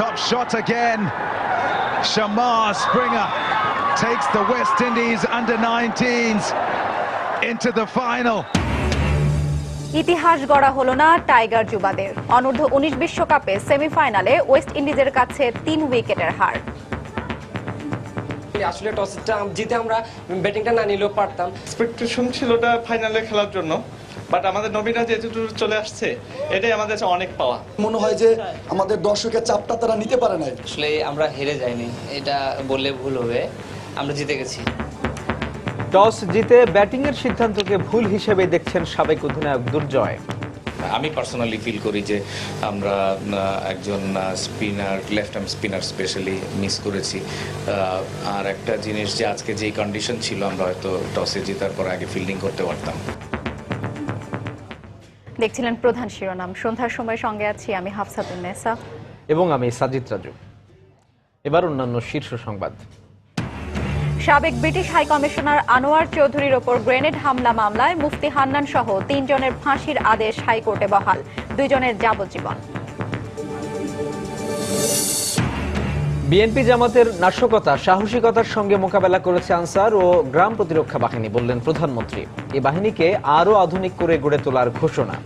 Top shot again. Shamar Springer takes the West Indies under-19s into the final. ইতিহাস গড়া হলো না tiger যুবাদের। অনূর্ধ্ব 19 বিশ্বকাপে সেমিফাইনালে ওয়েস্ট ইন্ডিজের কাছে 3 উইকেটের হার। আসলে টসটা জিতে আমরা ব্যাটিংটা না নিলেও পারতাম। এক্সপেকটেশন ছিল ওটা ফাইনালে খেলার জন্য, বাট আমাদের নবীনা যেহেতু চলে আসছে এটাই আমাদের কাছে অনেক পাওয়া। মনে হয় যে আমাদের দর্শকের চাপটা তারা নিতে পারে নাই। আসলে আমরা হেরে যাইনি, এটা বললে ভুল হবে, আমরা জিতে গেছি। টস জিতে ব্যাটিংয়ের সিদ্ধান্তকে ভুল হিসেবে দেখছেন সাবেক অধিনায়ক দুর্জয়। আমি পার্সোনালি ফিল করি যে আমরা একজন spinner, left arm spinner specially miss করেছি। আর একটা জিনিস যে আজকে যেই কন্ডিশন ছিল, আমরা হয়তো টসে জেতার পর আগে ফিল্ডিং করতে পারতাম। দেখছিলেন প্রধান শিরোনাম। সন্ধ্যার সময় সঙ্গে আছি আমি হাফসাতুন্নেসা এবং আমি সাজিদ রাজু। এবার অন্যান্য শীর্ষ সংবাদ। সাবেক ব্রিটিশ হাই কমিশনার আনোয়ার চৌধুরীর ওপর গ্রেনেড হামলা মামলায় মুফতি হান্নান সহ 3 জনের ফাঁসির আদেশ হাইকোর্টে বহাল, 2 জনের যাবজ্জীবন। বিএনপি জামাতের নাশকতা সাহসিকতার সঙ্গে মোকাবেলা করেছে আনসার ও গ্রাম প্রতিরক্ষা বাহিনী, বললেন প্রধানমন্ত্রী। এই বাহিনীকে আরও আধুনিক করে গড়ে তোলার ঘোষণা।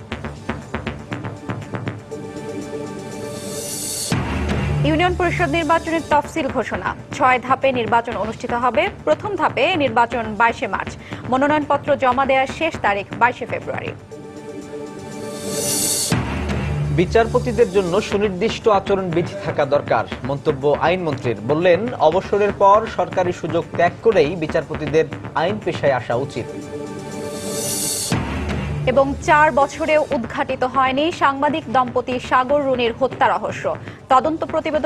ইউনিয়ন পরিষদ নির্বাচনের তফসিল ঘোষণা। 6 ধাপে নির্বাচন অনুষ্ঠিত হবে। প্রথম ধাপে নির্বাচন 22 মার্চ। মনোনয়নপত্র জমা দেওয়ার শেষ তারিখ 22 ফেব্রুয়ারি। বিচারপতিদের জন্য সুনির্দিষ্ট আচরণবিধি থাকা দরকার, মন্তব্য আইনমন্ত্রীর। বললেন, অবসরের পর সরকারি সুযোগ ত্যাগ করেই বিচারপতিদের আইন পেশায় আসা উচিত। এবং 4 বছরেও উদ্ঘাটিত হয়নি সাংবাদিক দম্পতি সাগর রুনির হত্যা রহস্য। তদন্ত প্রতিবেদন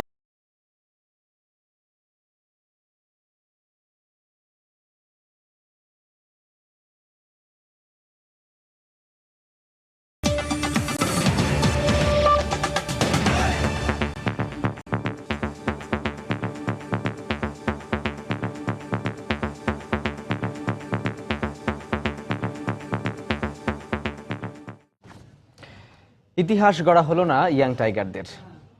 ইতিহাস গড়া হলো না ইয়াং টাইগারদের।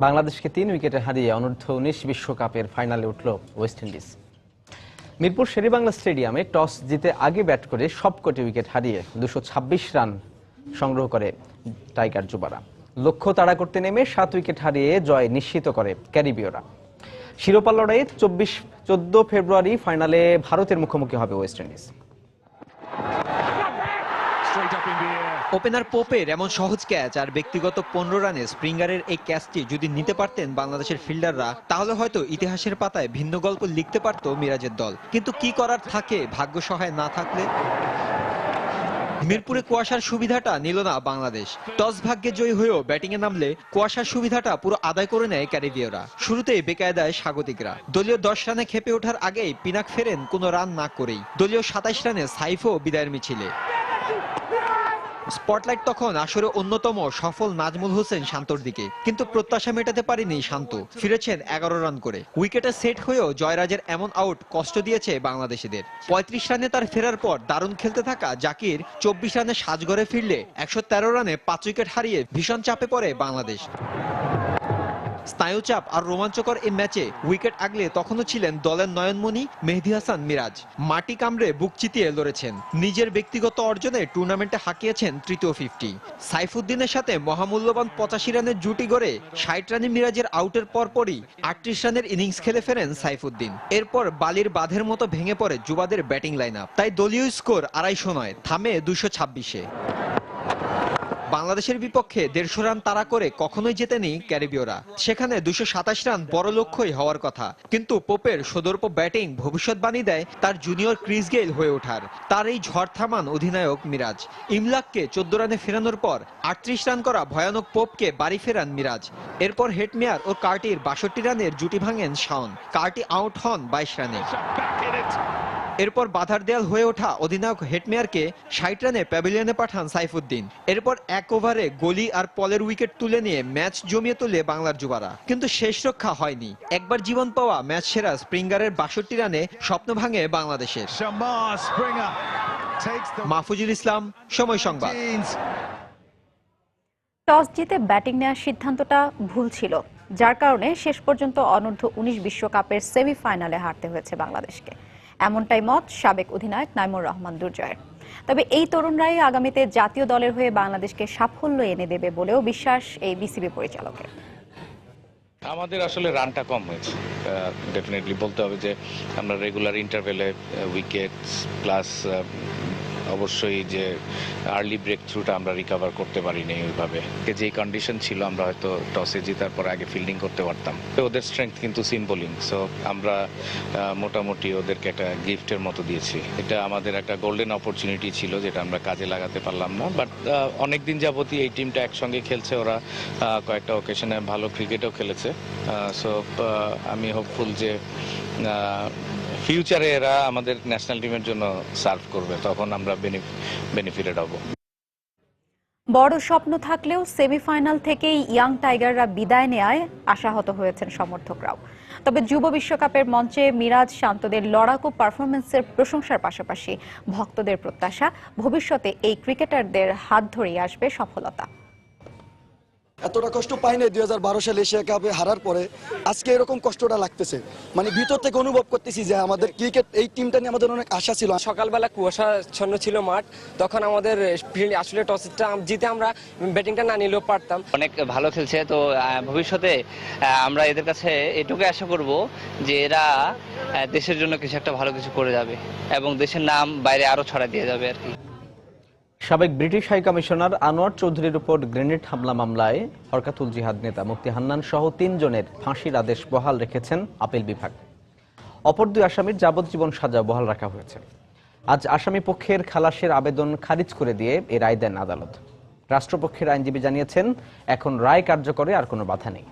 বাংলাদেশকে 3 উইকেটে হারিয়ে অনূর্ধ্ব 19 বিশ্বকাপের ফাইনালে উঠল ওয়েস্ট ইন্ডিজ। মিরপুর শেরেবাংলা স্টেডিয়ামে টস জিতে আগে ব্যাট করে সবকটি উইকেট হারিয়ে 226 রান সংগ্রহ করে টাইগার যুবারা। লক্ষ্য তাড়া করতে নেমে 7 উইকেট হারিয়ে জয় নিশ্চিত করে ক্যারিবীয়রা। শিরোপা লড়াইয়ে 14 ফেব্রুয়ারি ফাইনালে ভারতের মুখোমুখি হবে ওয়েস্ট ইন্ডিজ। ওপেনার পোপের এমন সহজ ক্যাচ আর ব্যক্তিগত 15 রানে স্প্রিঙ্গারের এই ক্যাচটি যদি নিতে পারতেন বাংলাদেশের ফিল্ডাররা, তাহলে হয়তো ইতিহাসের পাতায় ভিন্ন গল্প লিখতে পারত মিরাজের দল। কিন্তু কি করার থাকে ভাগ্য সহায় না থাকলে। মিরপুরে কুয়াশার সুবিধাটা নিল না বাংলাদেশ। টস ভাগ্যে জয়ী হয়েও ব্যাটিংয়ে নামলে কুয়াশার সুবিধাটা পুরো আদায় করে নেয় ক্যারিবীয়রা। শুরুতেই বেকায়দায় স্বাগতিকরা। দলীয় 10 রানে খেপে ওঠার আগেই পিনাক ফেরেন কোনো রান না করেই। দলীয় 27 রানে সাইফও বিদায়ের মিছিলে। স্পটলাইট তখন আসরে অন্যতম সফল নাজমুল হোসেন শান্তর দিকে, কিন্তু প্রত্যাশা মেটাতে পারেনি শান্ত। ফিরেছেন 11 রান করে। উইকেটে সেট হয়েও জয়রাজের এমন আউট কষ্ট দিয়েছে বাংলাদেশিদের। 35 রানে তার ফেরার পর দারুণ খেলতে থাকা জাকির 24 রানে সাজঘরে ফিরলে 113 রানে 5 উইকেট হারিয়ে ভীষণ চাপে পড়ে বাংলাদেশ। স্নায়ুচাপ আর রোমাঞ্চকর এই ম্যাচে উইকেট আগলে তখনও ছিলেন দলের নয়নমণি মেহেদী হাসান মিরাজ। মাটি কামড়ে বুক চিতিয়ে লড়েছেন। নিজের ব্যক্তিগত অর্জনে টুর্নামেন্টে হাঁকিয়েছেন তৃতীয় 50। সাইফুদ্দিনের সাথে মহামূল্যবান 85 রানের জুটি গড়ে 60 রানে মিরাজের আউটের পরপরই 38 রানের ইনিংস খেলে ফেরেন সাইফুদ্দিন। এরপর বালির বাঁধের মতো ভেঙে পড়ে যুবাদের ব্যাটিং লাইন আপ। তাই দলীয় স্কোর 250 নয়, থামে 226-এ। বাংলাদেশের বিপক্ষে 150 রান তাড়া করে কখনোই জেতেনি ক্যারিবীয়রা। সেখানে 227 রান বড় লক্ষ্যই হওয়ার কথা। কিন্তু পোপের সদর্প ব্যাটিং ভবিষ্যৎবাণী দেয় তার জুনিয়র ক্রিস গেইল হয়ে ওঠার। তার এই ঝড় থামান অধিনায়ক মিরাজ। ইমলাককে 14 রানে ফেরানোর পর 38 রান করা ভয়ানক পোপকে বাড়ি ফেরান মিরাজ। এরপর হেটমেয়ার ও কার্টির 62 রানের জুটি ভাঙেন শাওন। কার্টি আউট হন 22 রানে। এরপর বাধার দেয়াল হয়ে ওঠা অধিনায়ক হেটমেয়ারকে 60 রানে প্যাভিলিয়নে পাঠান সাইফুদ্দিন। এরপর 1 ওভারে গলি আর পলের উইকেট তুলে নিয়ে ম্যাচ জমিয়ে তোলে বাংলার যুবারা। কিন্তু শেষ রক্ষা হয়নি। একবার জীবন পাওয়া ম্যাচ সেরা স্প্রিঙ্গারের 62 রানে স্বপ্ন ভাঙে বাংলাদেশের। মাহফুজুল ইসলাম, সময় সংবাদ। টস জিতে ব্যাটিং নেওয়ার সিদ্ধান্তটা ভুল ছিল। যার কারণে শেষ পর্যন্ত অনূর্ধ্ব-19 বিশ্বকাপের সেমিফাইনালে হারতে হয়েছে বাংলাদেশকে। এমনটাই মত সাবেক অধিনায়ক নাইমুর রহমান দুর্জয়ের। তবে এই তরুণরাই আগামীতে জাতীয় দলের হয়ে বাংলাদেশকে সাফল্য এনে দেবে বলেও বিশ্বাস এই বিসিবি পরিচালকের। আমাদের আসলে রানটা কম হয়েছে, ডেফিনেটলি বলতে হবে যে আমরা রেগুলার ইন্টারভেলে উইকেটস প্লাস অবশ্যই যে আর্লি ব্রেক থ্রুটা আমরা রিকভার করতে পারিনি ওইভাবে। যেই কন্ডিশন ছিল আমরা হয়তো টসে জেতার পর আগে ফিল্ডিং করতে পারতাম। ওদের স্ট্রেংথ কিন্তু সিম বোলিং, সো আমরা মোটামুটি ওদেরকে একটা গিফটের মতো দিয়েছি। এটা আমাদের একটা গোল্ডেন অপরচুনিটি ছিল যেটা আমরা কাজে লাগাতে পারলাম না, বাট অনেকদিন যাবতই এই টিমটা একসঙ্গে খেলছে, ওরা কয়েকটা ওকেশনে ভালো ক্রিকেটও খেলেছে। সো আমি হোপফুল যে ফিউচারে এরা আমাদের ন্যাশনাল টিমের জন্য সার্ভ করবে, তখন আমরা বেনিফিটেড হব। বড় স্বপ্ন থাকলেও সেমিফাইনাল থেকেই ইয়াং টাইগাররা বিদায় নেয়ায় আশাহত হয়েছেন সমর্থকরাও। তবে যুব বিশ্বকাপের মঞ্চে মিরাজ শান্তদের লড়াকু পারফরমেন্সের প্রশংসার পাশাপাশি ভক্তদের প্রত্যাশা ভবিষ্যতে এই ক্রিকেটারদের হাত ধরেই আসবে সফলতা। এতটা কষ্ট পাই নাই 2012 সালে এশিয়া কাপে হারার পরে, আজকে এরকম কষ্টটা লাগতেছে। মানে ভিতর থেকে অনুভব করতেছি যে আমাদের ক্রিকেট এই টিমটা নিয়ে আমাদের অনেক আশা ছিল। সকালবেলা কুয়াশাচ্ছন্ন ছিল মাঠ, তখন আমাদের আসলে টসটা জিতে আমরা ব্যাটিংটা না নিলেও পারতাম। অনেক ভালো খেলছে, তো ভবিষ্যতে আমরা এদের কাছে এটুকু আশা করব যে এরা দেশের জন্য কিছু একটা ভালো কিছু করে যাবে এবং দেশের নাম বাইরে আরো ছড়াই দিয়ে যাবে আর কি। সাবেক ব্রিটিশ হাই কমিশনার আনোয়ার চৌধুরীর উপর গ্রেনেড হামলা মামলায় হরকাতুল জিহাদ নেতা মুফতি হান্নান সহ 3 জনের ফাঁসির আদেশ বহাল রেখেছেন আপিল বিভাগ। অপর 2 আসামির যাবজ্জীবন সাজা বহাল রাখা হয়েছে। আজ আসামি পক্ষের খালাসের আবেদন খারিজ করে দিয়ে এই রায় দেন আদালত। রাষ্ট্রপক্ষের আইনজীবী জানিয়েছেন, এখন রায় কার্যকরে আর কোনো বাধা নেই।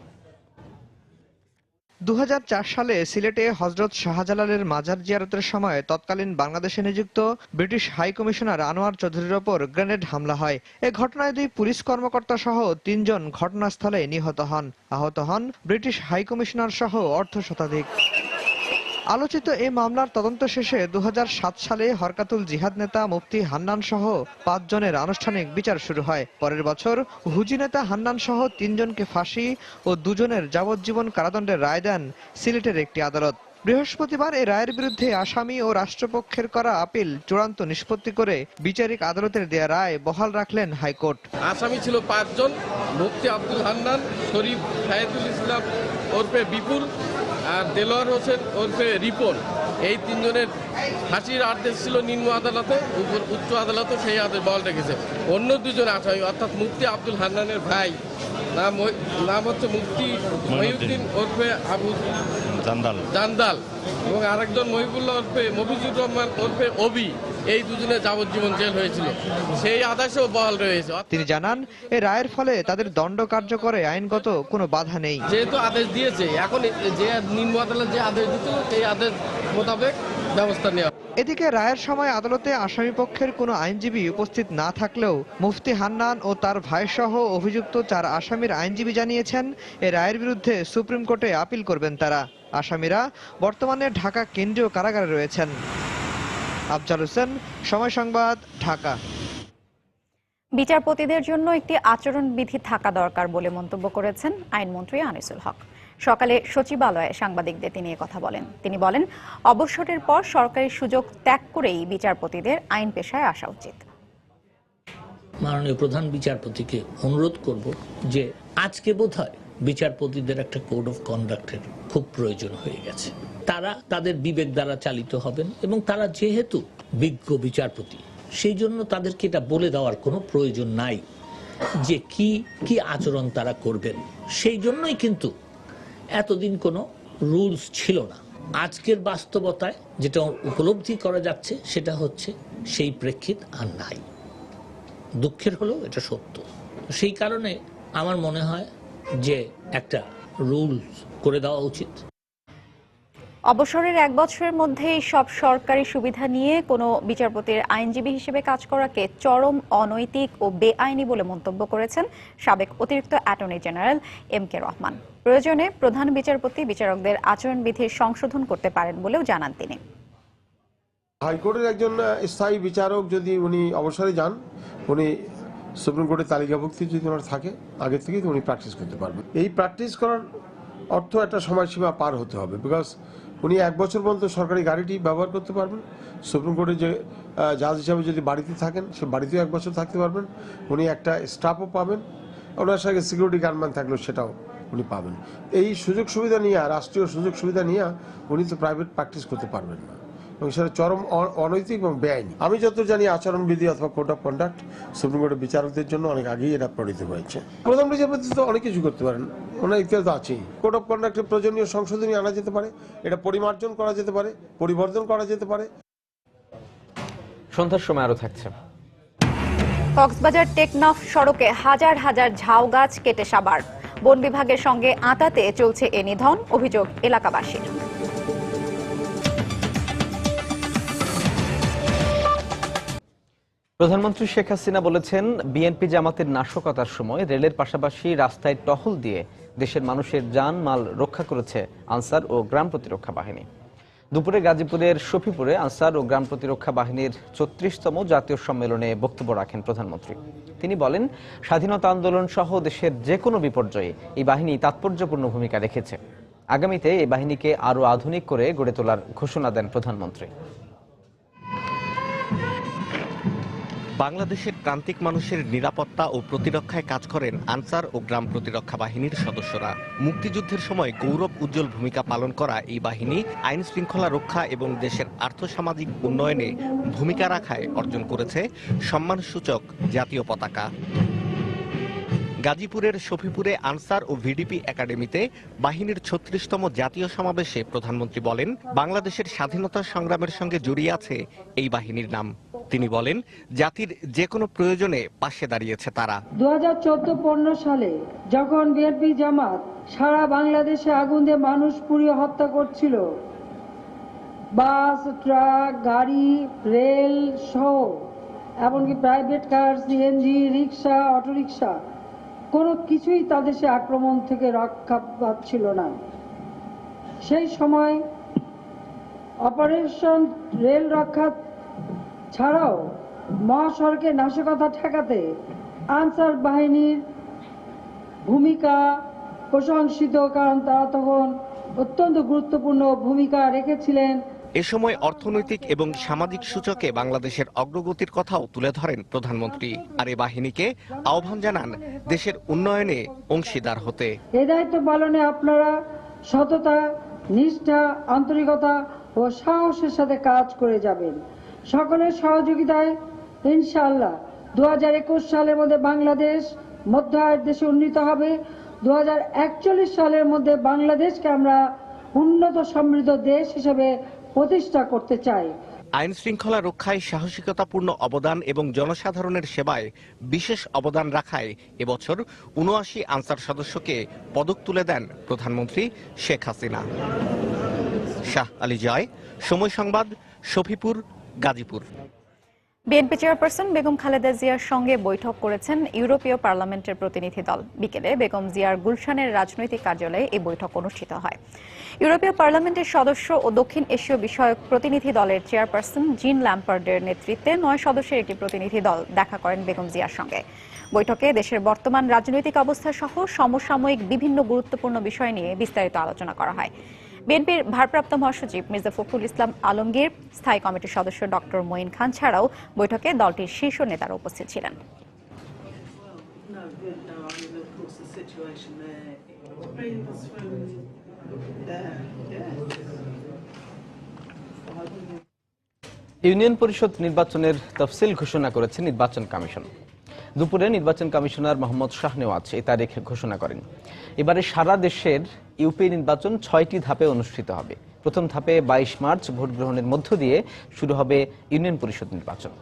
2004 সালে সিলেটে হযরত শাহজালালের মাজার জিয়ারতের সময় তৎকালীন বাংলাদেশে নিযুক্ত ব্রিটিশ হাই কমিশনার আনোয়ার চৌধুরীর ওপর গ্রেনেড হামলা হয়। এ ঘটনায় 2 পুলিশ কর্মকর্তা সহ 3 জন ঘটনাস্থলে নিহত হন। আহত হন ব্রিটিশ হাই কমিশনার সহ অর্ধ শতাধিক। আলোচিত এই মামলার তদন্ত শেষে 2007 সালে হরকাতুল জিহাদ নেতা মুফতি হান্নান সহ 5 জনের আনুষ্ঠানিক বিচার শুরু হয়। পরের বছর হুজি নেতা হান্নান সহ 3 জনকে ফাঁসি ও 2 জনের যাবজ্জীবন কারাদণ্ডের রায় দেন সিলেটের একটি আদালত। বৃহস্পতিবার এই রায়ের বিরুদ্ধে আসামি ও রাষ্ট্রপক্ষের করা আপিল চূড়ান্ত নিষ্পত্তি করে বিচারিক আদালতের দেয়া রায় বহাল রাখলেন হাইকোর্ট। আসামি ছিল 5 জন, মুফতি আব্দুল হান্নান, শরীফ শাহেদুল ইসলাম ওরফে বিপুল আর দেলোয়ার হোসেন ওরফে রিপন। এই 3 জনের ফাঁসির আদেশ ছিল নিম্ন আদালতে, উচ্চ আদালতে সেই আদেশ বহাল রেখেছে। অন্য 2 জন আসামি অর্থাৎ মুফতি আব্দুল হান্নানের ভাই নাম হচ্ছে মুফতি মহিউদ্দিন ওরফে আবু জান্দাল এবং আরেকজন মহিবুল্লাহ ওরফে মফিজুর রহমান ওরফে অবি, এই 2 জনের যাবজ্জীবন জেল হয়েছিল, সেই আদেশও বহাল রয়েছে। তিনি জানান, এই রায়ের ফলে তাদের দণ্ড কার্যকরে আইনগত কোনো বাধা নেই। যেহেতু আদেশ দিয়েছে, এখন যে নিম্ন আদালত যে আদেশ দিচ্ছিল সেই আদেশ মোতাবেক ব্যবস্থা নেওয়া। এদিকে রায়ের সময় আদালতে আসামিপক্ষের কোনো আইনজীবী উপস্থিত না থাকলেও মুফতি হান্নান ও তার ভাইসহ অভিযুক্ত 4 আসামির আইনজীবী জানিয়েছেন, এই রায়ের বিরুদ্ধে সুপ্রিম কোর্টে আপিল করবেন তারা। আসামিরা বর্তমানে ঢাকা কেন্দ্রীয় কারাগারে রয়েছেন। আফজাল হোসেন, সময় সংবাদ, ঢাকা। বিচারপতিদের জন্য একটি আচরণবিধি থাকা দরকার বলে মন্তব্য করেছেন আইনমন্ত্রী আনিসুল হক। সকালে সচিবালয়ে সাংবাদিকদের তিনি কথা বলেন। তিনি বলেন, অবসরের পর সরকারি সুযোগ ত্যাগ করেই বিচারপতিদের আইন পেশায় আসা উচিত। মাননীয় প্রধান বিচারপতিকে অনুরোধ করব যে আজকে বোধহয় বিচারপতিদের একটা কোড অফ কন্ডাক্টের খুব প্রয়োজন হয়ে গেছে। তারা তাদের বিবেক দ্বারা চালিত হবেন এবং তারা যেহেতু বিজ্ঞ বিচারপতি, সেই জন্য তাদেরকে এটা বলে দেওয়ার কোনো প্রয়োজন নাই যে কি কি আচরণ তারা করবেন। সেই জন্যই কিন্তু এতদিন কোনো রুলস ছিল না। আজকের বাস্তবতায় যেটা উপলব্ধি করা যাচ্ছে সেটা হচ্ছে সেই প্রেক্ষিত আর নাই। দুঃখের হলেও এটা সত্য। সেই কারণে আমার মনে হয় যে একটা রুলস করে দেওয়া উচিত। অবসরের 1 বছরের মধ্যেই সব সরকারি সুবিধা নিয়ে কোনো বিচারপতির আইনজীবী হিসেবে কাজ করাকে চরম অনৈতিক ও বেআইনি বলে মন্তব্য করেছেন সাবেক অতিরিক্ত অ্যাটর্নি জেনারেল MK রহমান। প্রয়োজনে প্রধান বিচারপতি বিচারকদের আচরণবিধির সংশোধন করতে পারেন বলেও জানান তিনি। হাইকোর্টের একজন স্থায়ী বিচারক যদি উনি অবসরে যান, উনি সুপ্রিম কোর্টের তালিকাভুক্তি যদি ওনার থাকে, আগে থেকেই উনি প্র্যাকটিস করতে পারবেন। এই প্র্যাকটিস করার অর্থ একটা সময়সীমা পার হতে হবে, বিকজ উনি 1 বছর পর্যন্ত সরকারি গাড়িটি ব্যবহার করতে পারবেন। সুপ্রিম কোর্টে যে জাজ হিসাবে যদি বাড়িতে থাকেন, সে বাড়িতেও 1 বছর থাকতে পারবেন। উনি একটা স্টাফও পাবেন, ওনার সঙ্গে সিকিউরিটি গার্ডম্যান থাকলেও সেটাও উনি পাবেন। এই সুযোগ সুবিধা নিয়ে, রাষ্ট্রীয় সুযোগ সুবিধা নিয়ে উনি তো প্রাইভেট প্র্যাকটিস করতে পারবেন না, এবং সেটা চরম অনৈতিক এবং বেআইনি। আমি যত জানি আচরণবিধি অথবা কোড অফ কন্ডাক্ট সুপ্রিম কোর্টের বিচারকদের জন্য অনেক আগেই এটা প্রণীত হয়েছে। প্রধান বিচারপতি তো অনেক কিছু করতে পারেন, ওনার ইতিহাস তো আছেই। কোড অফ কন্ডাক্টের প্রয়োজনীয় সংশোধনী আনা যেতে পারে, এটা পরিমার্জন করা যেতে পারে, পরিবর্তন করা যেতে পারে। সন্ধ্যার সময় আরো থাকছে। কক্সবাজার টেকনাফ সড়কে হাজার হাজার ঝাউ গাছ কেটে সাবার। বন বিভাগের সঙ্গে আঁতাতে চলছে এ নিধন, অভিযোগ এলাকাবাসীর। প্রধানমন্ত্রী শেখ হাসিনা বলেছেন, বিএনপি জামাতের নাশকতার সময় রেলের পাশাপাশি রাস্তায় টহল দিয়ে দেশের মানুষের জান মাল রক্ষা করেছে আনসার ও গ্রাম প্রতিরক্ষা বাহিনী। দুপুরে গাজীপুরের শফিপুরে আনসার ও গ্রাম প্রতিরক্ষা বাহিনীর ৩৬তম জাতীয় সম্মেলনে বক্তব্য রাখেন প্রধানমন্ত্রী। তিনি বলেন, স্বাধীনতা আন্দোলন সহ দেশের যে কোনো বিপর্যয়ে এই বাহিনী তাৎপর্যপূর্ণ ভূমিকা রেখেছে। আগামীতে এই বাহিনীকে আরও আধুনিক করে গড়ে তোলার ঘোষণা দেন প্রধানমন্ত্রী। বাংলাদেশের প্রান্তিক মানুষের নিরাপত্তা ও প্রতিরক্ষায় কাজ করেন আনসার ও গ্রাম প্রতিরক্ষা বাহিনীর সদস্যরা। মুক্তিযুদ্ধের সময় গৌরব উজ্জ্বল ভূমিকা পালন করা এই বাহিনী আইন শৃঙ্খলা রক্ষা এবং দেশের আর্থসামাজিক উন্নয়নে ভূমিকা রাখায় অর্জন করেছে সম্মানসূচক জাতীয় পতাকা। গাজীপুরের শফিপুরে আনসার ও ভিডিপি একাডেমিতে বাহিনীর ৩৬তম জাতীয় সমাবেশে প্রধানমন্ত্রী বলেন, বাংলাদেশের স্বাধীনতা সংগ্রামের সঙ্গে জড়িয়ে আছে এই বাহিনীর নাম। তিনি বলেন, জাতির যে কোনো প্রয়োজনে পাশে দাঁড়িয়েছে তারা। 2014-15 সালে যখন বিএনপি জামাত সারা বাংলাদেশে আগুন দিয়ে মানুষ পুড়িয়ে হত্যা করছিল, বাস, ট্রাক, গাড়ি, রেল সহ এমনকি প্রাইভেট কার, সিএনজি, রিক্সা, অটোরিক্সা, কোনো কিছুই তাদের সে আক্রমণ থেকে রক্ষা পাচ্ছিল না। সেই সময় অপারেশন রেল রক্ষা ছাড়াও মহাসড়কে নাশকতা ঠেকাতে আনসার বাহিনীর ভূমিকা প্রশংসিত, কারণ তারা তখন অত্যন্ত গুরুত্বপূর্ণ ভূমিকা রেখেছিলেন। এ সময় অর্থনৈতিক এবং সামাজিক সূচকে বাংলাদেশের অগ্রগতির কথাও তুলে ধরেন প্রধানমন্ত্রী। আর এ বাহিনীকে আহ্বান জানান দেশের উন্নয়নে অংশীদার হতে। এ দায়িত্ব পালনে আপনারা সততা, নিষ্ঠা, আন্তরিকতা ও সাহসের সাথে কাজ করে যাবেন। সকলের সহযোগিতায় ইনশাআল্লাহ 2021 সালের মধ্যে বাংলাদেশ মধ্য আয়ের দেশে উন্নীত হবে। 2041 সালের মধ্যে বাংলাদেশকে আমরা উন্নত সমৃদ্ধ দেশ হিসেবে প্রতিষ্ঠা করতে চাই। আইন শৃঙ্খলা রক্ষায় সাহসিকতাপূর্ণ অবদান এবং জনসাধারণের সেবায় বিশেষ অবদান রাখায় এবছর ৭৯ আনসার সদস্যকে পদক তুলে দেন প্রধানমন্ত্রী শেখ হাসিনা। শাহ আলী জয়, সময় সংবাদ, শফিপুর, গাজীপুর। বিএনপি চেয়ারপারসন বেগম খালেদা জিয়ার সঙ্গে বৈঠক করেছেন ইউরোপীয় পার্লামেন্টের প্রতিনিধি দল। বিকেলে বেগম জিয়ার গুলশানের রাজনৈতিক কার্যালয়ে এই বৈঠক অনুষ্ঠিত হয়। ইউরোপীয় পার্লামেন্টের সদস্য ও দক্ষিণ এশীয় বিষয়ক প্রতিনিধি দলের চেয়ারপারসন জিন ল্যাম্পার্ডের নেতৃত্বে ৯ সদস্যের একটি প্রতিনিধি দল দেখা করেন বেগম জিয়ার সঙ্গে। বৈঠকে দেশের বর্তমান রাজনৈতিক অবস্থা সহ সমসাময়িক বিভিন্ন গুরুত্বপূর্ণ বিষয় নিয়ে বিস্তারিত আলোচনা করা হয়। বিএনপির ভারপ্রাপ্ত মহাসচিব মির্জা ফখরুল ইসলাম আলমগীর, স্থায়ী কমিটির সদস্য ডক্টর মঈন খান ছাড়াও বৈঠকে দলটির শীর্ষ নেতারা উপস্থিত ছিলেন। ইউনিয়ন পরিষদ নির্বাচনের তফসিল ঘোষণা করেছে নির্বাচন কমিশন। দুপুরে নির্বাচন কমিশনার মোহাম্মদ শাহনেওয়াজ এই তারিখ ঘোষণা করেন। এবারে সারা দেশের ইউপি নির্বাচন ৬টি ধাপে অনুষ্ঠিত হবে। প্রথম ধাপে ২২ মার্চ ভোট গ্রহণের মধ্য দিয়ে শুরু হবে ইউনিয়ন পরিষদ নির্বাচন।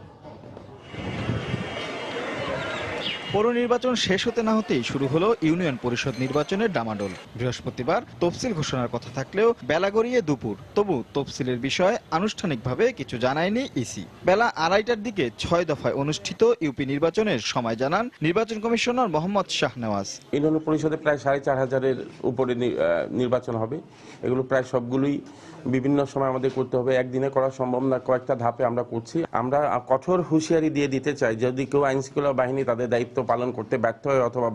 পৌর নির্বাচন শেষ হতে না হতেই শুরু হলো ইউনিয়ন পরিষদ নির্বাচনের ডামাডোল। বৃহস্পতিবার তফসিল ঘোষণার কথা থাকলেও বেলা গড়িয়ে দুপুর, তবু তফসিলের বিষয়ে আনুষ্ঠানিকভাবে কিছু জানায়নি ইসি। বেলা ২:৩০টার দিকে ৬ দফায় অনুষ্ঠিত ইউপি নির্বাচনের সময় জানান নির্বাচন কমিশনার মোহাম্মদ শাহনেওয়াজ। ইউনিয়ন পরিষদে প্রায় ৪৫০০-এর উপরে নির্বাচন হবে। এগুলো প্রায় সবগুলোই বিভিন্ন সময় আমাদের করতে হবে, একদিনে করা সম্ভব না, কয়েকটা ধাপে আমরা করছি। আমরা কঠোর হুঁশিয়ারি দিয়ে দিতে চাই, যদি কেউ আইনশৃঙ্খলা বাহিনী তাদের দায়িত্ব দায়িত্ব পালন করতে ব্যর্থ হয় অথবা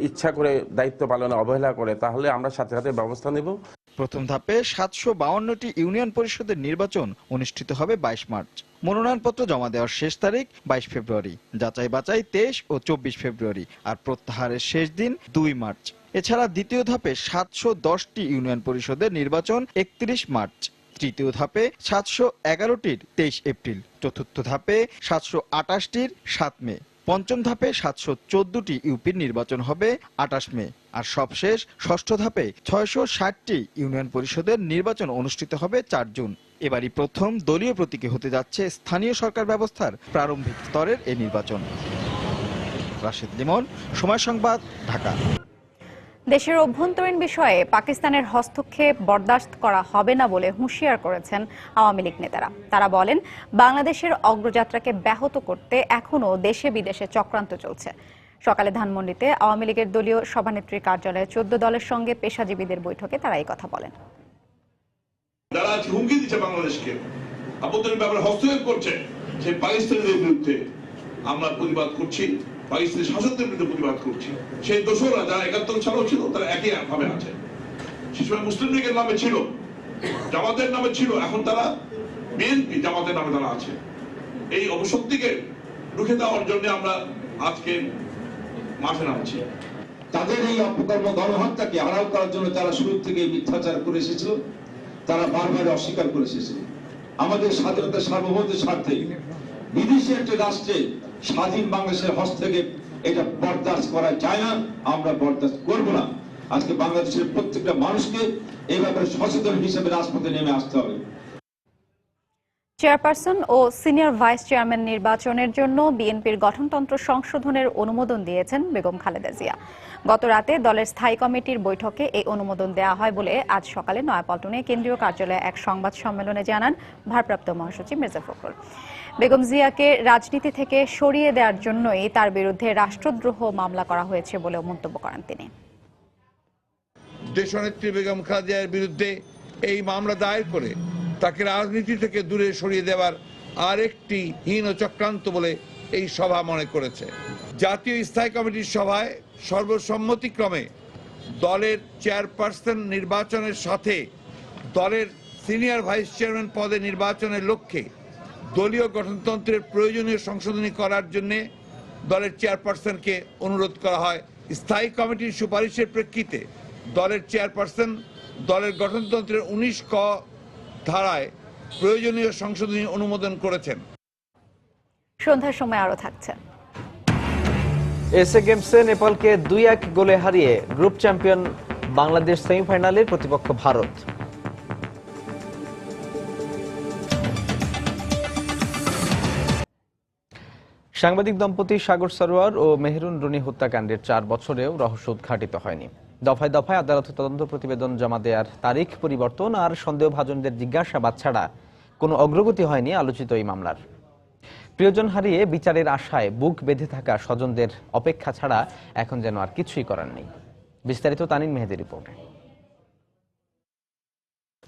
ইচ্ছা করে দায়িত্ব পালনে অবহেলা করে, তাহলে আমরা সাথে সাথে ব্যবস্থা নেব। প্রথম ধাপে 752টি ইউনিয়ন পরিষদের নির্বাচন অনুষ্ঠিত হবে 22 মার্চ। মনোনয়নপত্র জমা দেওয়ার শেষ তারিখ 22 ফেব্রুয়ারি, যাচাই বাছাই 23 ও 24 ফেব্রুয়ারি, আর প্রত্যাহারের শেষ দিন 2 মার্চ। এছাড়া দ্বিতীয় ধাপে 710টি ইউনিয়ন পরিষদের নির্বাচন 31 মার্চ, তৃতীয় ধাপে 711টির 23 এপ্রিল, চতুর্থ ধাপে 728টির 7 মে, পঞ্চম ধাপে 714টি ইউপির নির্বাচন হবে 28 মে, আর সবশেষ ষষ্ঠ ধাপে 660টি ইউনিয়ন পরিষদের নির্বাচন অনুষ্ঠিত হবে 4 জুন। এবারই প্রথম দলীয় প্রতীকে হতে যাচ্ছে স্থানীয় সরকার ব্যবস্থার প্রারম্ভিক স্তরের এই নির্বাচন। রাশেদ লিমন, সময় সংবাদ, ঢাকা। দেশের অভ্যন্তরীণ বিষয়ে পাকিস্তানের হস্তক্ষেপ বরদাস্ত করা হবে না বলে হুঁশিয়ার করেছেন আওয়ামী লীগ নেতারা। তারা বলেন, বাংলাদেশের অগ্রযাত্রাকে ব্যাহত করতে এখনও দেশে বিদেশে চক্রান্ত চলছে। সকালে ধানমন্ডিতে আওয়ামী লীগের দলীয় সভানেত্রীর কার্যালয়ে 14 দলের সঙ্গে পেশাজীবীদের বৈঠকে তারা এই কথা বলেন। যারা হুমকি দিচ্ছে বাংলাদেশকে, অভ্যন্তরীণ ব্যাপারে হস্তক্ষেপ করছে, সেই পাকিস্তানের বিরুদ্ধে আমরা প্রতিবাদ করছি, পাকিস্তানি শাসকদের বিরুদ্ধে প্রতিবাদ করছি। সেই দোষরা যারা 71 সালেও ছিল তারা একই ভাবে আছে। সে সময় মুসলিম লীগের নামে ছিল, জামাতের নামে ছিল, এখন তারা বিএনপি জামাতের নামে তারা আছে। এই অপশক্তিকে রুখে দেওয়ার জন্য আমরা আজকে মাঠে নামছি। তাদের এই অপকর্ম গণহত্যাকে আড়াল করার জন্য তারা শুরু থেকে মিথ্যাচার করে এসেছিল, তারা বারবার অস্বীকার করে এসেছিল। আমাদের স্বাধীনতা সার্বভৌমত্বের স্বার্থে বিদেশি একটা রাষ্ট্রে স্বাধীন বাংলাদেশের হস্তক্ষেপ এটা বরদাস্ত করা যায় না, আমরা বরদাস্ত করব না। আজকে বাংলাদেশের প্রত্যেকটা মানুষকে এই ব্যাপারে সচেতন হিসেবে রাজপথে নেমে আসতে হবে। চেয়ারপারসন ও সিনিয়র ভাইস চেয়ারম্যান নির্বাচনের জন্য বিএনপির গঠনতন্ত্র সংশোধনের অনুমোদন দিয়েছেন বেগম খালেদা জিয়া। গত রাতে দলের স্থায়ী কমিটির বৈঠকে এই অনুমোদন দেওয়া হয় বলে আজ সকালে নয়াপল্টনে কেন্দ্রীয় কার্যালয়ে এক সংবাদ সম্মেলনে জানান ভারপ্রাপ্ত মহাসচিব মির্জা ফখরুল। বেগম জিয়াকে রাজনীতি থেকে সরিয়ে দেওয়ার জন্যই তার বিরুদ্ধে রাষ্ট্রদ্রোহ মামলা করা হয়েছে বলে মন্তব্য করেন তিনি। দেশনেত্রী বেগম খালেদা জিয়ার বিরুদ্ধে এই মামলা দায়ের করে তাকে রাজনীতি থেকে দূরে সরিয়ে দেওয়ার আরেকটি হীন চক্রান্ত বলে এই সভা মনে করেছে। জাতীয় স্থায়ী কমিটির সভায় সর্বসম্মতিক্রমে দলের চেয়ারপারসন নির্বাচনের সাথে দলের সিনিয়র ভাইস চেয়ারম্যান পদে নির্বাচনের লক্ষ্যে দলীয় গঠনতন্ত্রের প্রয়োজনীয় সংশোধনী করার জন্য দলের চেয়ারপারসনকে অনুরোধ করা হয়। স্থায়ী কমিটির সুপারিশের প্রেক্ষিতে দলের চেয়ারপারসন দলের গঠনতন্ত্রের 19 ক ধারায় প্রয়োজনীয় সংশোধনী অনুমোদন করেছেন। সন্ধ্যার সময় আরো থাকছে। এসএ গেমসে নেপালকে 2-1 গোলে হারিয়ে গ্রুপ চ্যাম্পিয়ন বাংলাদেশ সেমিফাইনালের প্রতিপক্ষ ভারত। সাংবাদিক দম্পতি সাগর সরোয়ার ও মেহরুন রুনি হত্যাকাণ্ডের 4 বছরেও রহস্য উদ্ঘাটিত হয়নি। দফায় দফায় আদালতে তদন্ত প্রতিবেদন জমা দেওয়ার তারিখ পরিবর্তন আর সন্দেহভাজনদের জিজ্ঞাসাবাদ ছাড়া কোনো অগ্রগতি হয়নি আলোচিত এই মামলার। প্রিয়জন হারিয়ে বিচারের আশায় বুক বেঁধে থাকা স্বজনদের অপেক্ষা ছাড়া এখন যেন আর কিছুই করার নেই। বিস্তারিত তানিন মেহেদির রিপোর্টে।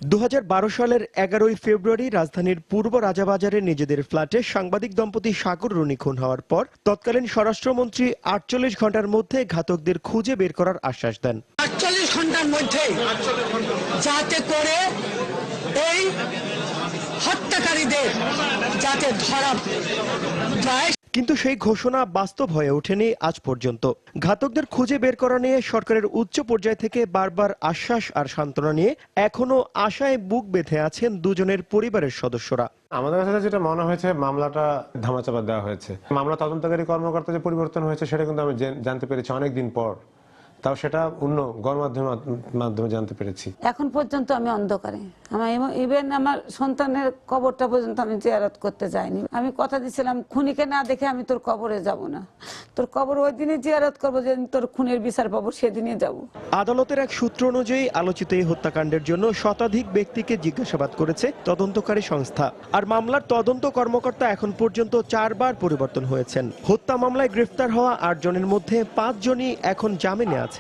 2012 সালের 11 ফেব্রুয়ারি রাজধানীর পূর্ব রাজাবাজারে নিজেদের ফ্ল্যাটে সাংবাদিক দম্পতি সাগর রুনি খুন হওয়ার পর তৎকালীন স্বরাষ্ট্রমন্ত্রী 48 ঘন্টার মধ্যে ঘাতকদের খুঁজে বের করার আশ্বাস দেন। 48 ঘন্টার মধ্যে যাতে করে এই হত্যাকারীদের যাতে ধরা যায়। কিন্তু সেই ঘোষণা বাস্তব হয়ে ওঠেনি আজ পর্যন্ত। ঘাতকদের খুঁজে বের করা নিয়ে সরকারের উচ্চ পর্যায় থেকে বারবার আশ্বাস আর সান্ত্বনা নিয়ে এখনো আশায় বুক বেঁধে আছেন দুজনের পরিবারের সদস্যরা। আমাদের কাছে যেটা মনে হয়েছে মামলাটা ধামাচাপা দেওয়া হয়েছে। মামলা তদন্তকারী কর্মকর্তা যে পরিবর্তন হয়েছে সেটা কিন্তু আমি জানতে পেরেছি অনেকদিন পর, তাও সেটা অন্য গণমাধ্যমের মাধ্যমে জানতে পেরেছি। এখন পর্যন্ত আমি অন্ধকারে, আমার ইভেন আমার সন্তানের কবরটা পর্যন্ত আমি জিয়ারত করতে যাইনি। আমি কথা দিয়েছিলাম খুনিকে না দেখে আমি তোর কবরে যাব না, তোর কবর ওই দিনই জিয়ারত করবো যেদিন তোর খুনের বিচার পাবো সেদিনই যাব। আদালতের এক সূত্র অনুযায়ী আলোচিত এই হত্যাকাণ্ডের জন্য শতাধিক ব্যক্তিকে জিজ্ঞাসাবাদ করেছে তদন্তকারী সংস্থা। আর মামলার তদন্ত কর্মকর্তা এখন পর্যন্ত 4 বার পরিবর্তন হয়েছেন। হত্যা মামলায় গ্রেফতার হওয়া 8 জনের মধ্যে 5 জনই এখন জামিনে আছেন।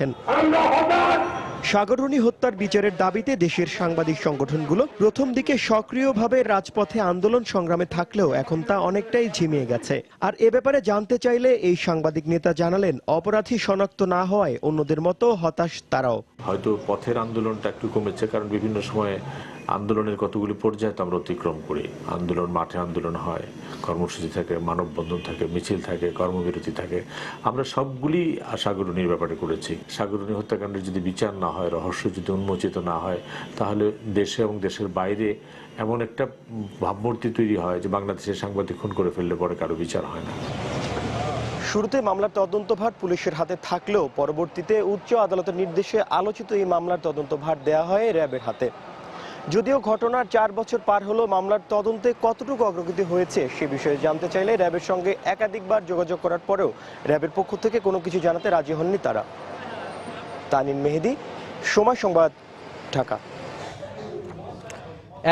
সাগররুনি হত্যার বিচারের দাবিতে দেশের সাংবাদিক সংগঠনগুলো প্রথম দিকে সক্রিয়ভাবে রাজপথে আন্দোলন সংগ্রামে থাকলেও এখন তা অনেকটাই ঝিমিয়ে গেছে। আর এ ব্যাপারে জানতে চাইলে এই সাংবাদিক নেতা জানালেন, অপরাধী শনাক্ত না হওয়ায় অন্যদের মতো হতাশ তারাও। হয়তো পথের আন্দোলনটা একটু কমেছে, কারণ বিভিন্ন সময়ে আন্দোলনের কতগুলি পর্যায়ে তো আমরা অতিক্রম করি। আন্দোলন, মাঠে আন্দোলন হয়, কর্মসূচি থাকে, মানববন্ধন থাকে, মিছিল থাকে, কর্মবিরতি থাকে। আমরা সবগুলি সাগররুনির ব্যাপারে করেছি। সাগররুনি হত্যাকাণ্ডের যদি বিচার না হয়, রহস্য যদি উন্মোচিত না হয়, তাহলে দেশে এবং দেশের বাইরে এমন একটা ভাবমূর্তি তৈরি হয় যে বাংলাদেশের সাংবাদিক খুন করে ফেললে পরে কারো বিচার হয় না। শুরুতে মামলার তদন্তভার পুলিশের হাতে থাকলেও পরবর্তীতে উচ্চ আদালতের নির্দেশে আলোচিত এই মামলার তদন্তভার দেয়া হয় র্যাবের হাতে। যদিও ঘটনার 4 বছর পার হলো, মামলার তদন্তে কতটুকু অগ্রগতি হয়েছে সে বিষয়ে জানতে চাইলে র্যাবের সঙ্গে একাধিকবার যোগাযোগ করার পরেও র্যাবের পক্ষ থেকে কোনো কিছু জানাতে রাজি হননি তারা। তানিন মেহেদি, সময় সংবাদ, ঢাকা।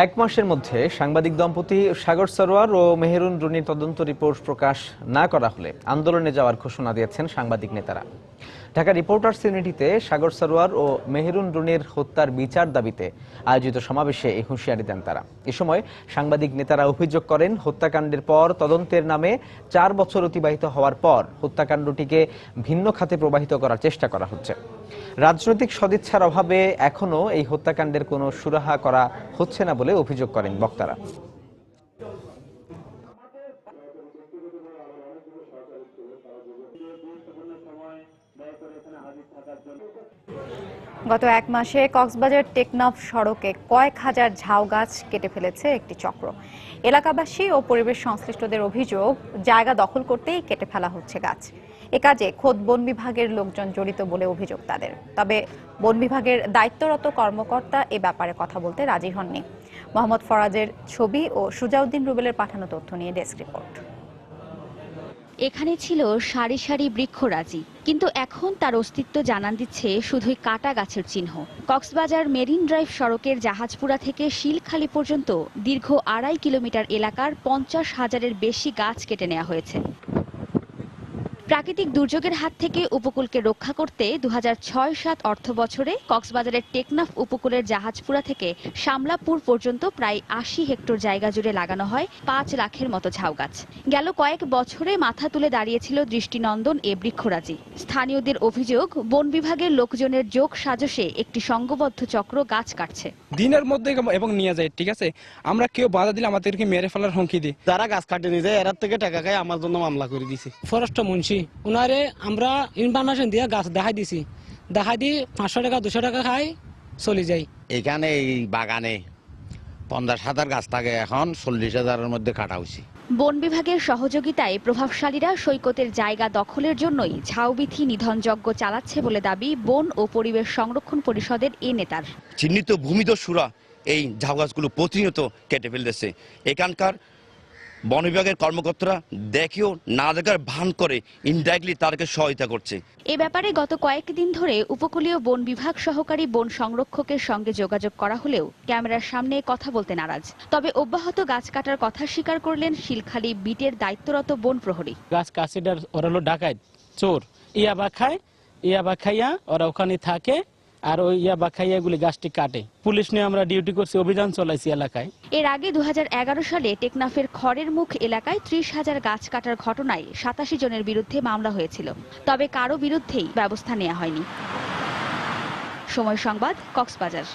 1 মাসের মধ্যে সাংবাদিক দম্পতি সাগর সরোয়ার ও মেহেরুন রুনির তদন্ত রিপোর্ট প্রকাশ না করা হলে আন্দোলনে যাওয়ার ঘোষণা দিয়েছেন সাংবাদিক নেতারা। ঢাকা রিপোর্টার্স ইউনিটিতে সাগর সরোয়ার ও মেহেরুন রুনির হত্যার বিচার দাবিতে আয়োজিত সমাবেশে এই হুঁশিয়ারি দেন তারা। এ সময় সাংবাদিক নেতারা অভিযোগ করেন, হত্যাকাণ্ডের পর তদন্তের নামে 4 বছর অতিবাহিত হওয়ার পর হত্যাকাণ্ডটিকে ভিন্ন খাতে প্রবাহিত করার চেষ্টা করা হচ্ছে। রাজনৈতিক সদিচ্ছার অভাবে এখনও এই হত্যাকাণ্ডের কোনো সুরাহা করা হচ্ছে না বলে অভিযোগ করেন বক্তারা। গত 1 মাসে কক্সবাজার টেকনাফ সড়কে কয়েক হাজার ঝাউ গাছ কেটে ফেলেছে একটি চক্র। এলাকাবাসী ও পরিবেশ সংশ্লিষ্টদের অভিযোগ, জায়গা দখল করতেই কেটে ফেলা হচ্ছে গাছ। এ কাজে খোদ বন বিভাগের লোকজন জড়িত বলে অভিযোগ তাদের। তবে বন বিভাগের দায়িত্বরত কর্মকর্তা এ ব্যাপারে কথা বলতে রাজি হননি। মোহাম্মদ ফরাজের ছবি ও সুজাউদ্দিন রুবেলের পাঠানো তথ্য নিয়ে ডেস্ক রিপোর্ট। এখানে ছিল সারি সারি বৃক্ষরাজি, কিন্তু এখন তার অস্তিত্ব জানান দিচ্ছে শুধুই কাটা গাছের চিহ্ন। কক্সবাজার মেরিন ড্রাইভ সড়কের জাহাজপুরা থেকে শিলখালি পর্যন্ত দীর্ঘ 2.5 কিলোমিটার এলাকার 50,000-এর বেশি গাছ কেটে নেওয়া হয়েছে। প্রাকৃতিক দুর্যোগের হাত থেকে উপকূলকে রক্ষা করতে 2006-07 অর্থ বছরে কক্সবাজারের টেকনাফ উপকূলের জাহাজপুরা থেকে শামলাপুর পর্যন্ত প্রায় 80 হেক্টর জায়গা জুড়ে লাগানো হয় 5 লাখের মতো ঝাউ গাছ। গেল কয়েক বছরে মাথা তুলে দাঁড়িয়েছিল দৃষ্টিনন্দন এ বৃক্ষরাজি। স্থানীয়দের অভিযোগ, বন বিভাগের লোকজনের যোগ সাজসে একটি সংঘবদ্ধ চক্র গাছ কাটছে। দিনের মধ্যে এবং নিয়ে যায়, ঠিক আছে, আমরা কেউ বাধা দিলে আমাদেরকে মেরে ফেলার হুমকি দিই। যারা গাছ কাটে নিয়ে যায় এরার থেকে টাকা খায়, আমার জন্য মামলা করে দিছে ফরেস্ট মুন্সি। উনারে আমরা ইনফরমেশন দিয়ে গাছ দেখাই দিছি, দেখাই দিয়ে 500 টাকা 200 টাকা খাই চলে যাই। এখানে এই বাগানে 50,000 গাছ থাকে, এখন 40,000-এর মধ্যে কাটা হয়েছে। বন বিভাগের সহযোগিতায় প্রভাবশালীরা সৈকতের জায়গা দখলের জন্যই ঝাউবিথি নিধনযজ্ঞ চালাচ্ছে বলে দাবি বন ও পরিবেশ সংরক্ষণ পরিষদের এ নেতার। চিহ্নিত ভূমিদস্যুরা এই ঝাউ গাছগুলো প্রতিনিয়ত কেটে ফেলতেছে। এখানকার বন বিভাগের কর্মকর্তারা দেখেও না দেখার ভান করে ইনডাইরেক্টলি তাদেরকে সহায়তা করছে। এ ব্যাপারে গত কয়েকদিন ধরে উপকূলীয় বন বিভাগ সহকারী বন সংরক্ষকের সঙ্গে যোগাযোগ করা হলেও ক্যামেরার সামনে কথা বলতে নারাজ। তবে অব্যাহত গাছ কাটার কথা স্বীকার করলেন শিলখালী বিটের দায়িত্বরত বন প্রহরী। গাছ কাছিডার ওরা হলো ডাকাত, চোর, ইয়াবা খায়, ইয়াবা খাইয়া ওরা ওখানে থাকে আর ওই ইয়াবা খাইয়া এগুলি গাছটি কাটে। পুলিশ নিয়ে আমরা ডিউটি করছি, অভিযান চলাইছি এলাকায়। এর আগে 2011 সালে টেকনাফের খড়ের মুখ এলাকায় 30,000 গাছ কাটার ঘটনায় 87 জনের বিরুদ্ধে মামলা হয়েছিল। তবে কারো বিরুদ্ধেই ব্যবস্থা নেওয়া হয়নি। সময় সংবাদ, কক্সবাজার।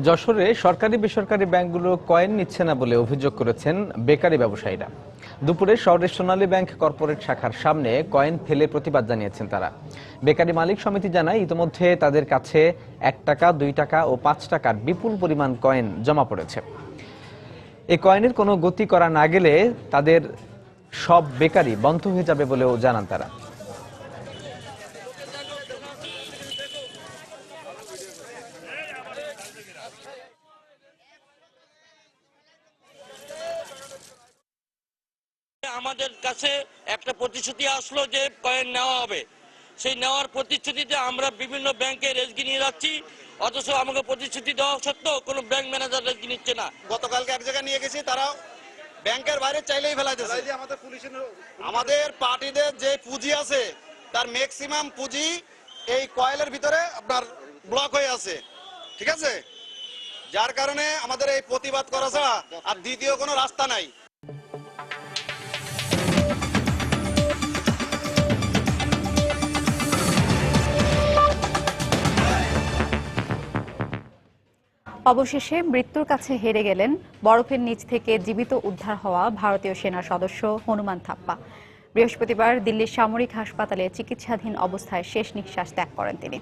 যশোরে সরকারি বেসরকারি ব্যাংকগুলো কয়েন নিচ্ছে না বলে অভিযোগ করেছেন বেকারি ব্যবসায়ীরা। দুপুরে শহরের সোনালী ব্যাংক কর্পোরেট শাখার সামনে কয়েন ফেলে প্রতিবাদ জানিয়েছেন তারা। বেকারি মালিক সমিতি জানায়, ইতিমধ্যে তাদের কাছে 1 টাকা, 2 টাকা ও 5 টাকার বিপুল পরিমাণ কয়েন জমা পড়েছে। এই কয়েনের কোনো গতি করা না গেলে তাদের সব বেকারি বন্ধ হয়ে যাবে বলেও জানান তারা। আমাদের কাছে একটা প্রতিশ্রুতি আসলো যে কয়েন নেওয়া হবে। সেই নেওয়ার প্রতিশ্রুতিতে আমরা বিভিন্ন ব্যাংকে রেজগি নিয়ে যাচ্ছি, অথচ আমাকে প্রতিশ্রুতি দেওয়া সত্ত্বেও কোনো ব্যাংক ম্যানেজার রেজগি নিচ্ছে না। গতকালকে এক জায়গায় নিয়ে গেছি, তারা ব্যাংকের বাইরে চাইলেই ফেলাইতেছে। আমাদের পার্টিদের যে পুঁজি আছে তার ম্যাক্সিমাম পুঁজি এই কয়েলের ভিতরে আপনার ব্লক হয়ে আছে, ঠিক আছে, যার কারণে আমাদের এই প্রতিবাদ করা ছাড়া আর দ্বিতীয় কোনো রাস্তা নাই। অবশেষে মৃত্যুর কাছে হেরে গেলেন বরফের নিচ থেকে জীবিত উদ্ধার হওয়া ভারতীয় সেনা সদস্য হনুমান থাপ্পা। বৃহস্পতিবার দিল্লির সামরিক হাসপাতালে চিকিৎসাধীন অবস্থায় শেষ নিঃশ্বাস ত্যাগ করেন তিনি।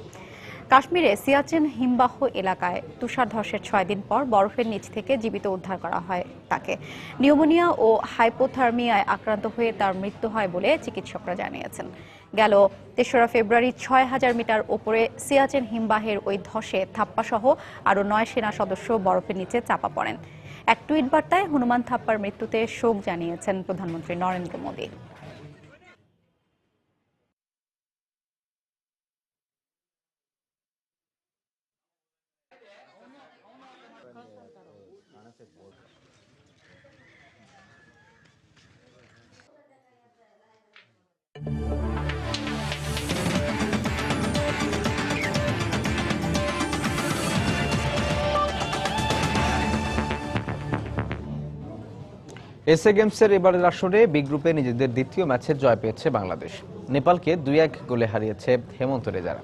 কাশ্মীরে সিয়াচেন হিমবাহ এলাকায় তুষারধসের 6 দিন পর বরফের নিচ থেকে জীবিত উদ্ধার করা হয় তাকে। নিউমোনিয়া ও হাইপোথার্মিয়ায় আক্রান্ত হয়ে তার মৃত্যু হয় বলে চিকিৎসকরা জানিয়েছেন। গেল ৩রা ফেব্রুয়ারি ৬,০০০ মিটার ওপরে সিয়াচেন হিমবাহের ওই ধসে থাপ্পা সহ আরও 9 সেনা সদস্য বরফের নিচে চাপা পড়েন। এক টুইট বার্তায় হনুমান থাপ্পার মৃত্যুতে শোক জানিয়েছেন প্রধানমন্ত্রী নরেন্দ্র মোদী। এসএ গেমসের এবারের আসরে বি গ্রুপে নিজেদের দ্বিতীয় ম্যাচে জয় পেয়েছে বাংলাদেশ। নেপালকে 2-1 গোলে হারিয়েছে হেমন্ত রেজারা।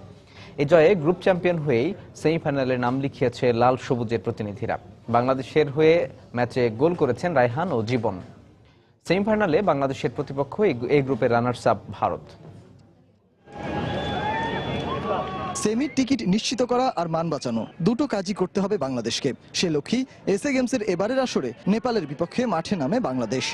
এই জয়ে গ্রুপ চ্যাম্পিয়ন হয়েই সেমিফাইনালে নাম লিখিয়েছে লাল সবুজের প্রতিনিধিরা। বাংলাদেশের হয়ে ম্যাচে গোল করেছেন রায়হান ও জীবন। সেমিফাইনালে বাংলাদেশের প্রতিপক্ষ এই গ্রুপের রানার্স আপ ভারত। সেমির টিকিট নিশ্চিত করা আর মান বাঁচানো দুটো কাজই করতে হবে বাংলাদেশকে। সে লক্ষ্যেই এসএ গেমসের এবারের আসরে নেপালের বিপক্ষে মাঠে নামে বাংলাদেশ।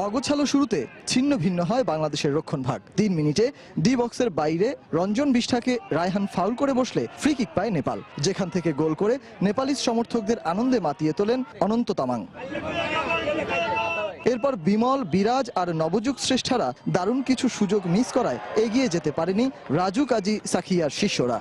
অগোছালো শুরুতে ছিন্ন ভিন্ন হয় বাংলাদেশের রক্ষণভাগ। 3 মিনিটে ডি বক্সের বাইরে রঞ্জন বিষ্ঠাকে রায়হান ফাউল করে বসলে ফ্রি কিক পায় নেপাল, যেখান থেকে গোল করে নেপালিজ সমর্থকদের আনন্দে মাতিয়ে তোলেন অনন্ত তামাং। এরপর বিমল, বিরাজ আর নবযুগ শ্রেষ্ঠারা দারুণ কিছু সুযোগ মিস করায় এগিয়ে যেতে পারেনি রাজু কাজী সাখিয়ার শিষ্যরা।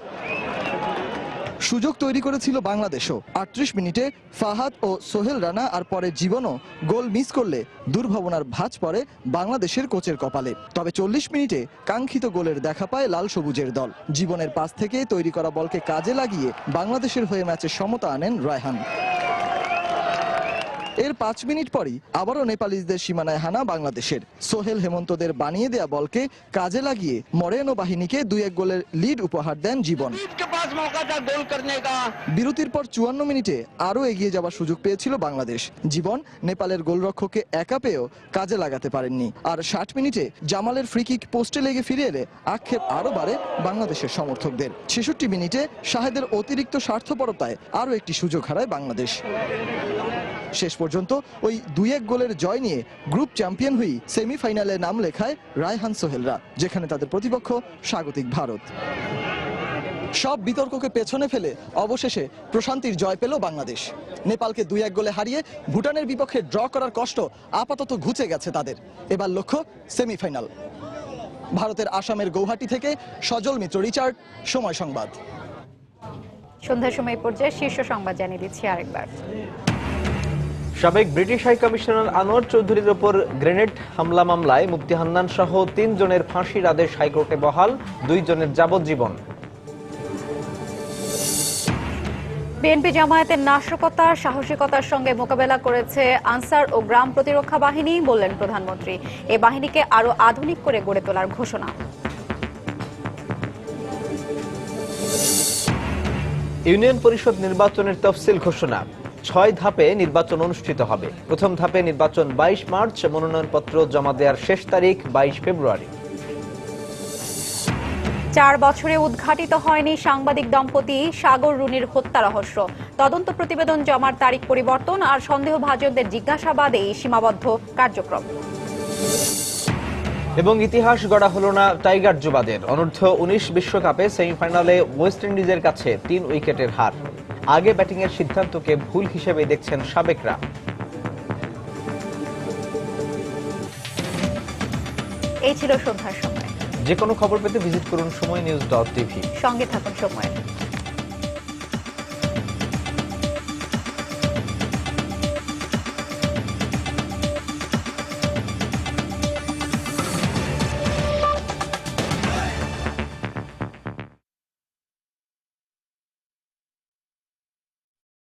সুযোগ তৈরি করেছিল বাংলাদেশও। 38 মিনিটে ফাহাদ ও সোহেল রানা আর পরে জীবনও গোল মিস করলে দুর্ভাবনার ভাঁজ পড়ে বাংলাদেশের কোচের কপালে। তবে 40 মিনিটে কাঙ্ক্ষিত গোলের দেখা পায় লাল সবুজের দল। জীবনের পাস থেকে তৈরি করা বলকে কাজে লাগিয়ে বাংলাদেশের হয়ে ম্যাচে সমতা আনেন রায়হান। এর 5 মিনিট পরই আবারও নেপালিজদের সীমানায় হানা বাংলাদেশের। সোহেল হেমন্তদের বানিয়ে দেয়া বলকে কাজে লাগিয়ে মরেনো বাহিনীকে 2-1 গোলের লিড উপহার দেন জীবন। বিরতির পর 54 মিনিটে আরও এগিয়ে যাওয়ার সুযোগ পেয়েছিল বাংলাদেশ। জীবন নেপালের গোলরক্ষককে একা পেয়েও কাজে লাগাতে পারেননি। আর 60 মিনিটে জামালের ফ্রি কিক পোস্টে লেগে ফিরে এলে আক্ষেপ আরও বাড়ে বাংলাদেশের সমর্থকদের। 66 মিনিটে শাহেদের অতিরিক্ত স্বার্থপরতায় আরও একটি সুযোগ হারায় বাংলাদেশ। শেষ পর্যন্ত ওই 2-1 গোলের জয় নিয়ে গ্রুপ চ্যাম্পিয়ন হয়ে সেমিফাইনালে নাম লেখায় রায়হান সোহেলরা, যেখানে তাদের প্রতিপক্ষ স্বাগতিক ভারত। সব বিতর্ককে পেছনে ফেলে অবশেষে প্রশান্তির জয় পেল বাংলাদেশ। নেপালকে 2-1 গোলে হারিয়ে ভুটানের বিপক্ষে ড্র করার কষ্ট আপাতত ঘুচে গেছে তাদের। এবার লক্ষ্য সেমিফাইনাল। ভারতের আসামের গৌহাটি থেকে সজল মিত্র, রিচার্ড, সময় সংবাদ। সন্ধ্যার সময় পর্যায়ে শীর্ষ সংবাদ জানিয়ে দিচ্ছি আরেকবার। সাবেক ব্রিটিশ হাই কমিশনার আনোয়ার চৌধুরীর ওপর গ্রেনেড হামলা মামলায় মুফতি হান্নান সহ 3 জনের ফাঁসির আদেশ হাইকোর্টে বহাল, 2 জনের যাবজ্জীবন। বিএনপি জামায়াতের নাশকতা সাহসিকতার সঙ্গে মোকাবেলা করেছে আনসার ও গ্রাম প্রতিরক্ষা বাহিনী, বললেন প্রধানমন্ত্রী। এই বাহিনীকে আরো আধুনিক করে গড়ে তোলার ঘোষণা। ইউনিয়ন পরিষদ নির্বাচনের তফসিল ঘোষণা। 6 ধাপে নির্বাচন অনুষ্ঠিত হবে। প্রথম ধাপে নির্বাচন 22 মার্চ, মনোনয়নপত্র জমা দেওয়ার শেষ তারিখ 22 ফেব্রুয়ারি। 4 বছরে উদ্ঘাটিত হয়নি সাংবাদিক দম্পতি সাগর রুনির হত্যা রহস্য। তদন্ত প্রতিবেদন জমার তারিখ পরিবর্তন আর সন্দেহভাজনদের জিজ্ঞাসাবাদেই সীমাবদ্ধ কার্যক্রম। এবং ইতিহাস গড়া হলো না টাইগার যুবাদের। অনূর্ধ্ব 19 বিশ্বকাপে সেমিফাইনালে ওয়েস্ট ইন্ডিজের কাছে 3 উইকেটের হার। আগে ব্যাটিংয়ের সিদ্ধান্তকে ভুল হিসেবে দেখছেন সাবেকরা। এই ছিল সন্ধ্যার সময়। যে কোনো খবর পেতে ভিজিট করুন সময়নিউজ.tv। সঙ্গে থাকুন সময়।